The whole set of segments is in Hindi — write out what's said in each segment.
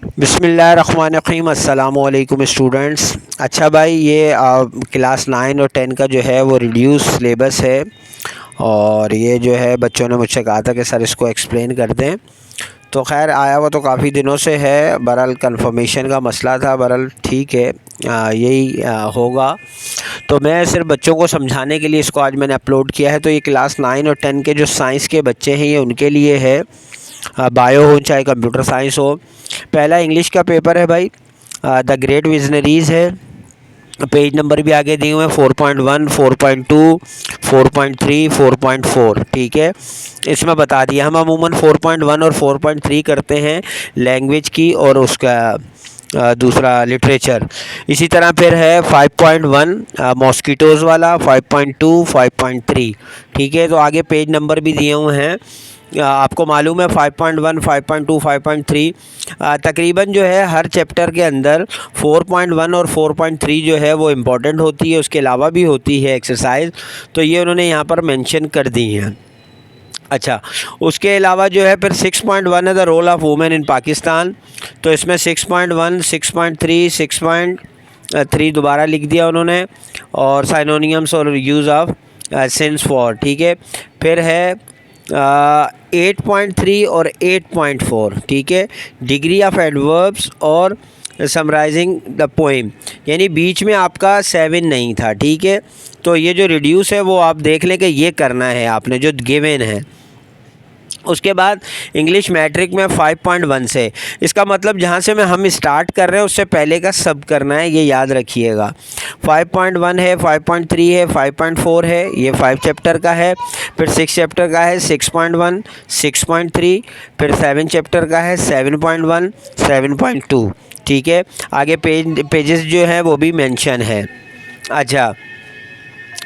बिस्मिल्लाहिर्रहमानिर्रहीम। अस्सलामुअलैकुम स्टूडेंट्स। अच्छा भाई, ये क्लास 9 और 10 का जो है वो रिड्यूस सिलेबस है और ये जो है बच्चों ने मुझसे कहा था कि सर इसको एक्सप्लेन कर दें। तो खैर आया हुआ तो काफ़ी दिनों से है, बहरहाल कंफर्मेशन का मसला था। बहरहाल ठीक है, यही होगा। तो मैं सिर्फ बच्चों को समझाने के लिए इसको आज मैंने अपलोड किया है। तो ये क्लास 9 और 10 के जो साइंस के बच्चे हैं ये उनके लिए है, बायो हो चाहे कंप्यूटर साइंस हो। पहला इंग्लिश का पेपर है भाई, द ग्रेट विजनरीज़ है। पेज नंबर भी आगे दिए हुए हैं 4.1, 4.2, 4.3, 4.4। ठीक है, इसमें बता दिया। हम अमूमन 4.1 और 4.3 करते हैं लैंग्वेज की और उसका दूसरा लिटरेचर। इसी तरह फिर है 5.1 मॉस्किटोज़ वाला, 5.2, 5.3। ठीक है, तो आगे पेज नंबर भी दिए हुए हैं। आपको मालूम है 5.1, 5.2, 5.3 तकरीबन जो है हर चैप्टर के अंदर 4.1 और 4.3 जो है वो इम्पॉर्टेंट होती है, उसके अलावा भी होती है एक्सरसाइज। तो ये उन्होंने यहाँ पर मेंशन कर दी हैं। अच्छा, उसके अलावा जो है फिर 6.1 है the role of women in Pakistan. तो इसमें 6.1, 6.3, 6.3 दोबारा लिख दिया उन्होंने, और साइनोनियम्स और यूज़ ऑफ सिंस फॉर। ठीक है, फिर है 8.3 और 8.4। ठीक है, डिग्री ऑफ एडवर्ब्स और समराइजिंग द पोइम, यानी बीच में आपका 7 नहीं था। ठीक है, तो ये जो रिड्यूस है वो आप देख लें कि ये करना है आपने जो गिवन है। उसके बाद इंग्लिश मैट्रिक में 5.1 से, इसका मतलब जहाँ से हम स्टार्ट कर रहे हैं उससे पहले का सब करना है, ये याद रखिएगा। 5.1 है, 5.3 है, 5.4 है, ये 5 चैप्टर का है। फिर 6 चैप्टर का है 6.1, 6.3। फिर 7 चैप्टर का है 7.1, 7.2। ठीक है, आगे पेजेस जो है वो भी मेंशन है। अच्छा,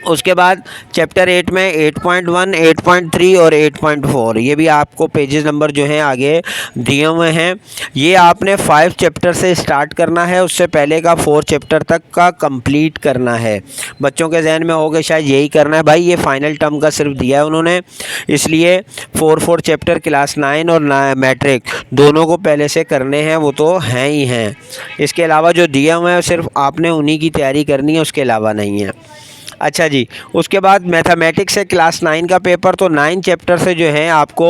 उसके बाद चैप्टर 8 में 8.1, 8.3 और 8.4 ये भी आपको पेजेस नंबर जो हैं आगे दिए हुए हैं। ये आपने 5 चैप्टर से स्टार्ट करना है, उससे पहले का 4 चैप्टर तक का कंप्लीट करना है। बच्चों के जहन में होगा शायद यही करना है भाई, ये फाइनल टर्म का सिर्फ दिया है उन्होंने, इसलिए 4 चैप्टर क्लास 9 और मैट्रिक दोनों को पहले से करने हैं, वो तो हैं ही हैं। इसके अलावा जो दिया हुआ है सिर्फ आपने उन्हीं की तैयारी करनी है, उसके अलावा नहीं है। अच्छा जी, उसके बाद मैथमेटिक्स है क्लास 9 का पेपर। तो 9 चैप्टर से जो है आपको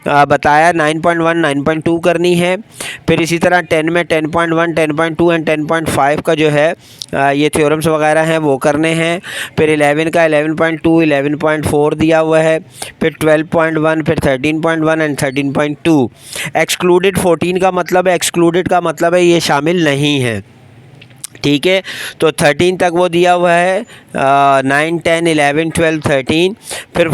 बताया 9.1, 9.2 करनी है। फिर इसी तरह 10 में 10.1, 10.2 एंड 10.5 का जो है ये थ्योरम्स वगैरह हैं वो करने हैं। फिर 11 का 11.2, 11.4 दिया हुआ है। फिर 12.1, फिर 13.1 एंड 13.2। एक्सक्लूडेड 14 का मतलब है, एक्सक्लूडेड का मतलब है ये शामिल नहीं है। ठीक है, तो 13 तक वो दिया हुआ है, 9, 10, 11, 12, 13। फिर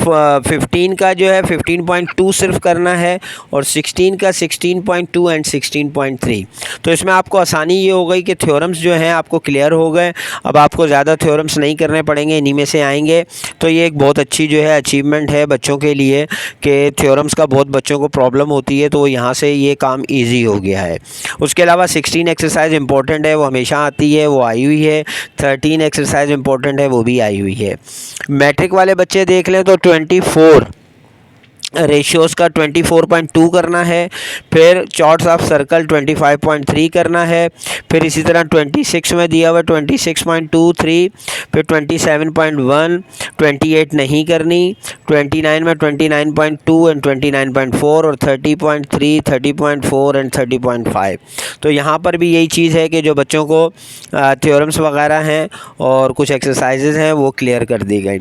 15 का जो है 15.2 सिर्फ करना है, और 16 का 16.2 एंड 16.3। तो इसमें आपको आसानी ये हो गई कि थ्योरम्स जो हैं आपको क्लियर हो गए। अब आपको ज़्यादा थ्योरम्स नहीं करने पड़ेंगे, इन्हीं में से आएंगे। तो ये एक बहुत अच्छी जो है अचीवमेंट है बच्चों के लिए कि थ्योरम्स का बहुत बच्चों को प्रॉब्लम होती है, तो यहाँ से ये काम ईजी हो गया है। उसके अलावा 16 एक्सरसाइज इंपॉर्टेंट है, वो हमेशा आती है, वो आई हुई है। 13 एक्सरसाइज इंपॉर्टेंट है, वो भी आई हुई है। मैट्रिक वाले बच्चे देख लें तो 24 रेशियोज़ का 24.2 करना है। फिर चॉर्ट्स ऑफ सर्कल 25.3 करना है। फिर इसी तरह 26 में दिया हुआ 26.23। फिर 27.1, 28 नहीं करनी। 29 में 29.2 एंड 29.4, और 30.3, 30.4 एंड 30.5। तो यहाँ पर भी यही चीज़ है कि जो बच्चों को थ्योरम्स वगैरह हैं और कुछ एक्सरसाइजेज हैं वो क्लियर कर दी गई।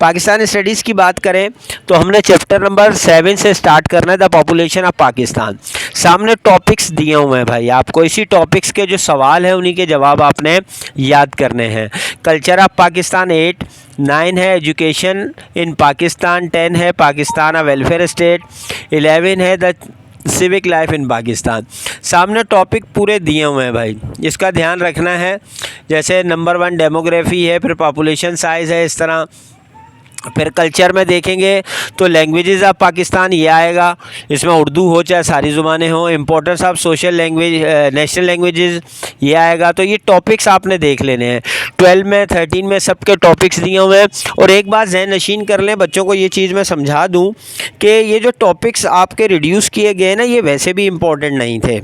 पाकिस्तान स्टडीज़ की बात करें तो हमने चैप्टर नंबर 7 से स्टार्ट करना है, द पॉपुलेशन ऑफ पाकिस्तान। सामने टॉपिक्स दिए हुए हैं भाई, आपको इसी टॉपिक्स के जो सवाल हैं उन्हीं के जवाब आपने याद करने हैं। कल्चर ऑफ पाकिस्तान 8, 9 है एजुकेशन इन पाकिस्तान, 10 है पाकिस्तान अ वेलफेयर स्टेट, 11 है the civic life in Pakistan. सामने टॉपिक पूरे दिए हुए हैं भाई, इसका ध्यान रखना है। जैसे नंबर 1 डेमोग्राफी है, फिर पॉपुलेशन साइज़ है, इस तरह फिर कल्चर में देखेंगे तो लैंग्वेजेस ऑफ पाकिस्तान ये आएगा, इसमें उर्दू हो चाहे सारी ज़ुबानें हों। Importance of social language, national languages ये आएगा। तो ये टॉपिक्स आपने देख लेने हैं। 12 में 13 में सबके टॉपिक्स दिए हुए हैं। और एक बात ज़हन नशीन कर लें, बच्चों को ये चीज़ मैं समझा दूँ कि ये जो टॉपिक्स आपके रिड्यूस किए गए ना, ये वैसे भी इम्पोर्टेंट नहीं थे।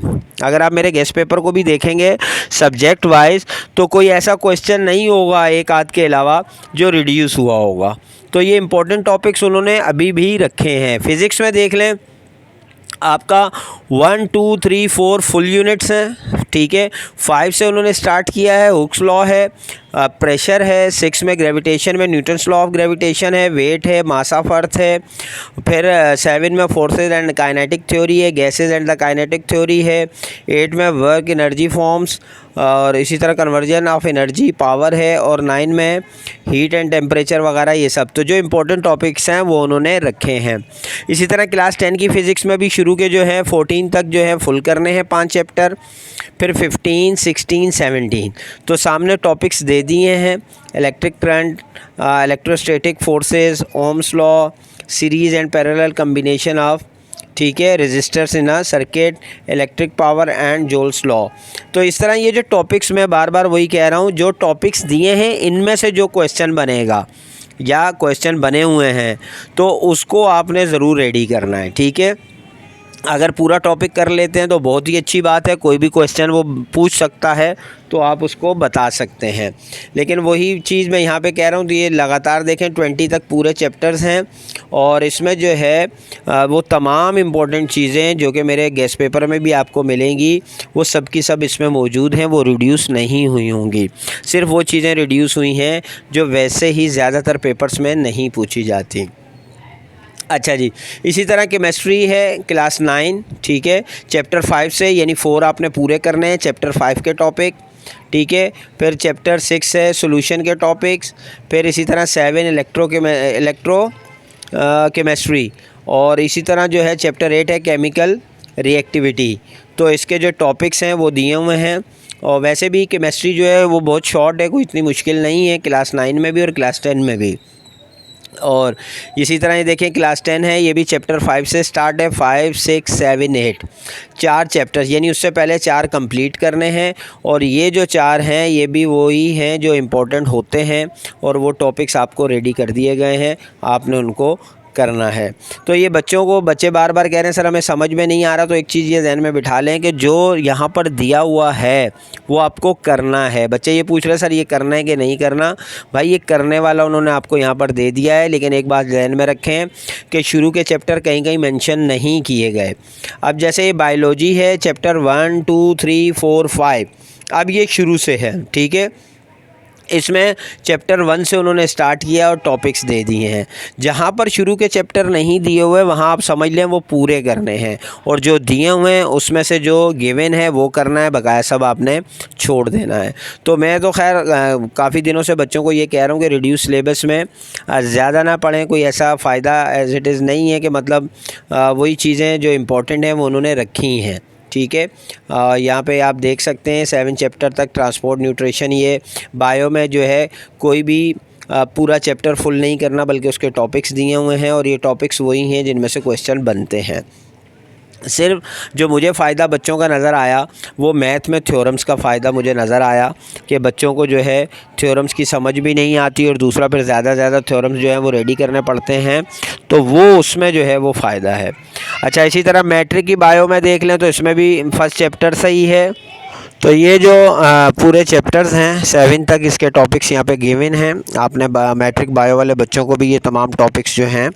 अगर आप मेरे गेस्ट पेपर को भी देखेंगे सब्जेक्ट वाइज, तो कोई ऐसा क्वेश्चन नहीं होगा एक आध के अलावा जो रिड्यूस हुआ होगा। तो ये इंपॉर्टेंट टॉपिक्स उन्होंने अभी भी रखे हैं। फ़िज़िक्स में देख लें, आपका 1 2 3 4 फुल यूनिट्स हैं, ठीक है। 5 से उन्होंने स्टार्ट किया है, हुक्स लॉ है, प्रेशर है। 6 में ग्रेविटेशन में न्यूटन्स लॉ ऑफ ग्रेविटेशन है, वेट है, मास ऑफ अर्थ है। फिर 7 में फोर्सेज एंड काइनेटिक थ्योरी है, gases and the kinetic theory है। 8 में वर्क एनर्जी फॉर्म्स और इसी तरह कन्वर्जन ऑफ एनर्जी पावर है। और 9 में हीट एंड टेम्परेचर वगैरह ये सब। तो जो इंपॉर्टेंट टॉपिक्स हैं वो उन्होंने रखे हैं। इसी तरह क्लास 10 की फ़िज़िक्स में भी शुरू के जो है 14 तक जो है फुल करने हैं 5 चैप्टर। फिर 15 16 17 तो सामने टॉपिक्स दे दिए हैं। Electric current, electrostatic forces, Ohm's law, series and parallel combination of, ठीक है, resistors in a circuit, electric power and Joule's law. तो इस तरह ये जो टॉपिक्स, मैं बार बार वही कह रहा हूँ, जो टॉपिक्स दिए हैं इनमें से जो क्वेश्चन बनेगा या क्वेश्चन बने हुए हैं तो उसको आपने ज़रूर रेडी करना है, ठीक है। अगर पूरा टॉपिक कर लेते हैं तो बहुत ही अच्छी बात है, कोई भी क्वेश्चन वो पूछ सकता है तो आप उसको बता सकते हैं। लेकिन वही चीज़ मैं यहाँ पे कह रहा हूँ, तो ये लगातार देखें 20 तक पूरे चैप्टर्स हैं और इसमें जो है वो तमाम इम्पोर्टेंट चीज़ें जो कि मेरे गेस्ट पेपर में भी आपको मिलेंगी वो सब की सब इसमें मौजूद हैं, वो रिड्यूस नहीं हुई होंगी। सिर्फ वो चीज़ें रिड्यूस हुई हैं जो वैसे ही ज़्यादातर पेपर्स में नहीं पूछी जाती। अच्छा जी, इसी तरह केमिस्ट्री है क्लास 9, ठीक है। चैप्टर 5 से यानी 4 आपने पूरे करने हैं चैप्टर 5 के टॉपिक, ठीक है। फिर चैप्टर 6 है सॉल्यूशन के टॉपिक्स। फिर इसी तरह 7 इलेक्ट्रो केमिस्ट्री और इसी तरह जो है चैप्टर 8 है केमिकल रिएक्टिविटी। तो इसके जो टॉपिक्स हैं वो दिए हुए हैं। और वैसे भी केमिस्ट्री जो है वो बहुत शॉर्ट है, कोई इतनी मुश्किल नहीं है, क्लास 9 में भी और क्लास 10 में भी। और इसी तरह ये देखें क्लास 10 है, ये भी चैप्टर 5 से स्टार्ट है। 5 6 7 8 4 चैप्टर्स, यानी उससे पहले 4 कंप्लीट करने हैं। और ये जो 4 हैं ये भी वही हैं जो इम्पोर्टेंट होते हैं और वो टॉपिक्स आपको रेडी कर दिए गए हैं, आपने उनको करना है। तो ये बच्चे बार बार कह रहे हैं सर हमें समझ में नहीं आ रहा, तो एक चीज़ ये ज़हन में बिठा लें कि जो यहाँ पर दिया हुआ है वो आपको करना है। बच्चे ये पूछ रहे हैं सर ये करना है कि नहीं करना, भाई ये करने वाला उन्होंने आपको यहाँ पर दे दिया है। लेकिन एक बात ज़हन में रखें कि शुरू के चैप्टर कहीं कहीं मेंशन नहीं किए गए। अब जैसे ये बायोलॉजी है चैप्टर 1 2 3 4 5, अब ये शुरू से है, ठीक है। इसमें चैप्टर 1 से उन्होंने स्टार्ट किया और टॉपिक्स दे दिए हैं। जहाँ पर शुरू के चैप्टर नहीं दिए हुए वहाँ आप समझ लें वो पूरे करने हैं, और जो दिए हुए हैं उसमें से जो गिवन है वो करना है, बकाया सब आपने छोड़ देना है। तो मैं तो खैर काफ़ी दिनों से बच्चों को ये कह रहा हूँ कि रिड्यूस सिलेबस में ज़्यादा ना पढ़ें, कोई ऐसा फ़ायदा एज इट इज़ नहीं है कि मतलब वही चीज़ें जो इम्पोर्टेंट हैं वो उन्होंने रखी हैं, ठीक है। यहाँ पे आप देख सकते हैं 7 चैप्टर तक ट्रांसपोर्ट न्यूट्रिशन। ये बायो में जो है कोई भी पूरा चैप्टर फुल नहीं करना बल्कि उसके टॉपिक्स दिए हुए हैं और ये टॉपिक्स वही हैं जिनमें से क्वेश्चन बनते हैं। सिर्फ जो मुझे फ़ायदा बच्चों का नज़र आया वो मैथ में थ्योरम्स का फ़ायदा मुझे नज़र आया कि बच्चों को जो है थ्योरम्स की समझ भी नहीं आती और दूसरा फिर ज़्यादा थ्योरम्स जो है वो रेडी करने पड़ते हैं, तो वो उसमें जो है वो फ़ायदा है। अच्छा, इसी तरह मैट्रिक की बायो में देख लें तो इसमें भी फर्स्ट चैप्टर सही है। तो ये जो पूरे चैप्टर्स हैं 7 तक इसके टॉपिक्स यहाँ पे गिवन हैं। आपने मैट्रिक बायो वाले बच्चों को भी ये तमाम टॉपिक्स जो हैं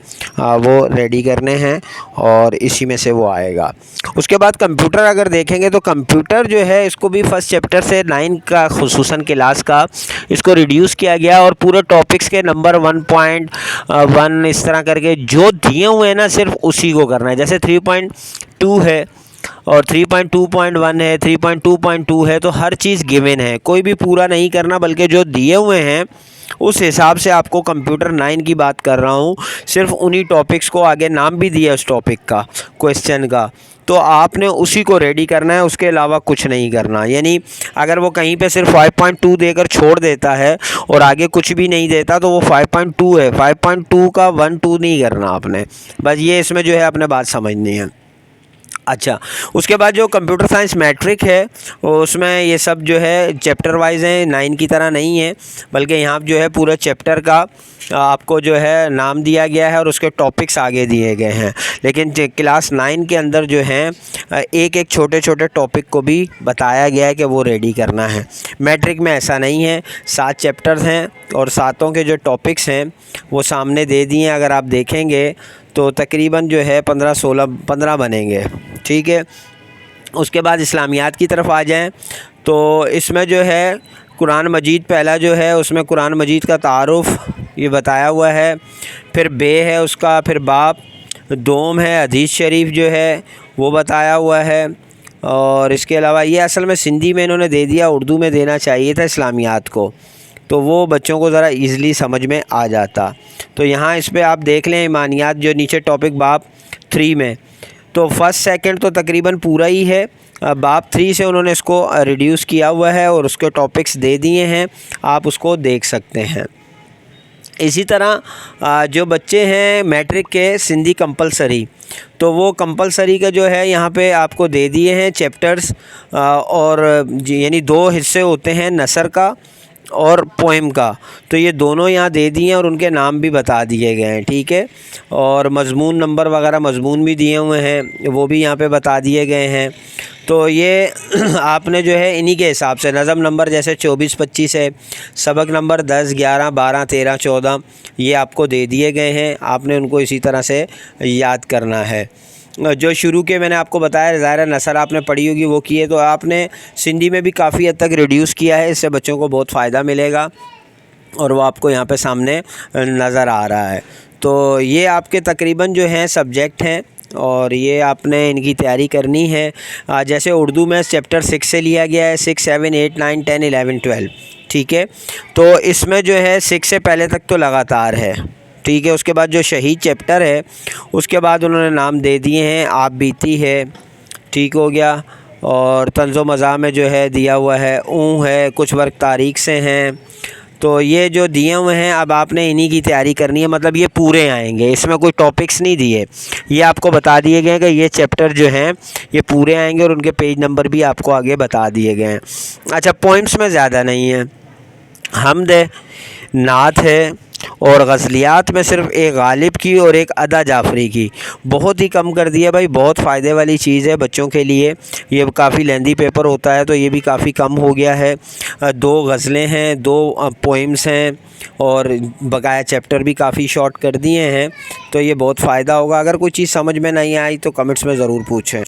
वो रेडी करने हैं और इसी में से वो आएगा। उसके बाद कंप्यूटर अगर देखेंगे तो कंप्यूटर जो है इसको भी फर्स्ट चैप्टर से 9 का खुसूसन क्लास का इसको रिड्यूस किया गया और पूरे टॉपिक्स के नंबर 1.1 इस तरह करके जो दिए हुए हैं ना सिर्फ उसी को करना है। जैसे 3.2 है और 3.2.1 है, 3.2.2 है, तो हर चीज़ गिवन है, कोई भी पूरा नहीं करना बल्कि जो दिए हुए हैं उस हिसाब से आपको कंप्यूटर 9 की बात कर रहा हूँ, सिर्फ उन्हीं टॉपिक्स को आगे नाम भी दिया उस टॉपिक का क्वेश्चन का, तो आपने उसी को रेडी करना है, उसके अलावा कुछ नहीं करना। यानी अगर वो कहीं पे सिर्फ 5.2 देकर छोड़ देता है और आगे कुछ भी नहीं देता तो वो 5.2 है, 5.2 का 1-2 नहीं करना आपने। बस ये इसमें जो है आपने बात समझनी है। अच्छा, उसके बाद जो कंप्यूटर साइंस मैट्रिक है उसमें ये सब जो है चैप्टर वाइज है, 9 की तरह नहीं है, बल्कि यहाँ जो है पूरे चैप्टर का आपको जो है नाम दिया गया है और उसके टॉपिक्स आगे दिए गए हैं। लेकिन क्लास 9 के अंदर जो है एक एक छोटे छोटे टॉपिक को भी बताया गया है कि वो रेडी करना है। मैट्रिक में ऐसा नहीं है, 7 चैप्टर्स हैं और 7 के जो टॉपिक्स हैं वो सामने दे दिए हैं। अगर आप देखेंगे तो तकरीबन जो है 15 बनेंगे, ठीक है। उसके बाद इस्लामियात की तरफ आ जाएं तो इसमें जो है कुरान मजीद पहला जो है उसमें कुरान मजीद का तारुफ़ ये बताया हुआ है, फिर बे है उसका, फिर बाप, दोम है, हदीस शरीफ जो है वो बताया हुआ है। और इसके अलावा ये असल में सिंधी में इन्होंने दे दिया, उर्दू में देना चाहिए था इस्लामियात को, तो वो बच्चों को ज़रा ईज़िली समझ में आ जाता। तो यहाँ इस पर आप देख लें ईमानियात जो नीचे टॉपिक बाप 3 में, तो फर्स्ट सेकंड तो तकरीबन पूरा ही है, बाप 3 से उन्होंने इसको रिड्यूस किया हुआ है और उसके टॉपिक्स दे दिए हैं, आप उसको देख सकते हैं। इसी तरह जो बच्चे हैं मैट्रिक के सिंधी कंपलसरी, तो वो कंपलसरी का जो है यहाँ पे आपको दे दिए हैं चैप्टर्स, और यानी 2 हिस्से होते हैं, नसर का और पोएम का, तो ये दोनों यहाँ दे दिए हैं और उनके नाम भी बता दिए गए हैं, ठीक है। और मज़मून नंबर वगैरह मज़मून भी दिए हुए हैं, वो भी यहाँ पे बता दिए गए हैं। तो ये आपने जो है इन्हीं के हिसाब से नज़म नंबर जैसे 24-25 है, सबक नंबर 10, 11, 12, 13, 14 ये आपको दे दिए गए हैं, आपने उनको इसी तरह से याद करना है। जो शुरू के मैंने आपको बताया ज़ाहिर नसर आपने पढ़ी होगी वो की है, तो आपने सिंधी में भी काफ़ी हद तक रिड्यूस किया है, इससे बच्चों को बहुत फ़ायदा मिलेगा और वो आपको यहाँ पे सामने नज़र आ रहा है। तो ये आपके तकरीबन जो हैं सब्जेक्ट हैं और ये आपने इनकी तैयारी करनी है। जैसे उर्दू में चैप्टर 6 से लिया गया है, 6, 7, 8, 9, 10, 11, 12, ठीक है। तो इसमें जो है 6 से पहले तक तो लगातार है, ठीक है। उसके बाद जो शहीद चैप्टर है उसके बाद उन्होंने नाम दे दिए हैं, आप बीती है, ठीक हो गया। और तंज़ो मज़ा में जो है दिया हुआ है, ऊँ है, कुछ वर्क तारीख़ से हैं। तो ये जो दिए हुए हैं अब आपने इन्हीं की तैयारी करनी है, मतलब ये पूरे आएंगे, इसमें कोई टॉपिक्स नहीं दिए, ये आपको बता दिए गए हैं कि ये चैप्टर जो हैं ये पूरे आएंगे और उनके पेज नंबर भी आपको आगे बता दिए गए हैं। अच्छा, पॉइंट्स में ज़्यादा नहीं है, हम्द है, नात है और गज़लियात में सिर्फ एक गालिब की और एक अदा जाफ़री की, बहुत ही कम कर दिया भाई, बहुत फ़ायदे वाली चीज़ है बच्चों के लिए। ये काफ़ी लेंदी पेपर होता है तो ये भी काफ़ी कम हो गया है। 2 गज़लें हैं, 2 पोइम्स हैं और बकाया चैप्टर भी काफ़ी शॉर्ट कर दिए हैं, तो ये बहुत फ़ायदा होगा। अगर कोई चीज़ समझ में नहीं आई तो कमेंट्स में ज़रूर पूछें।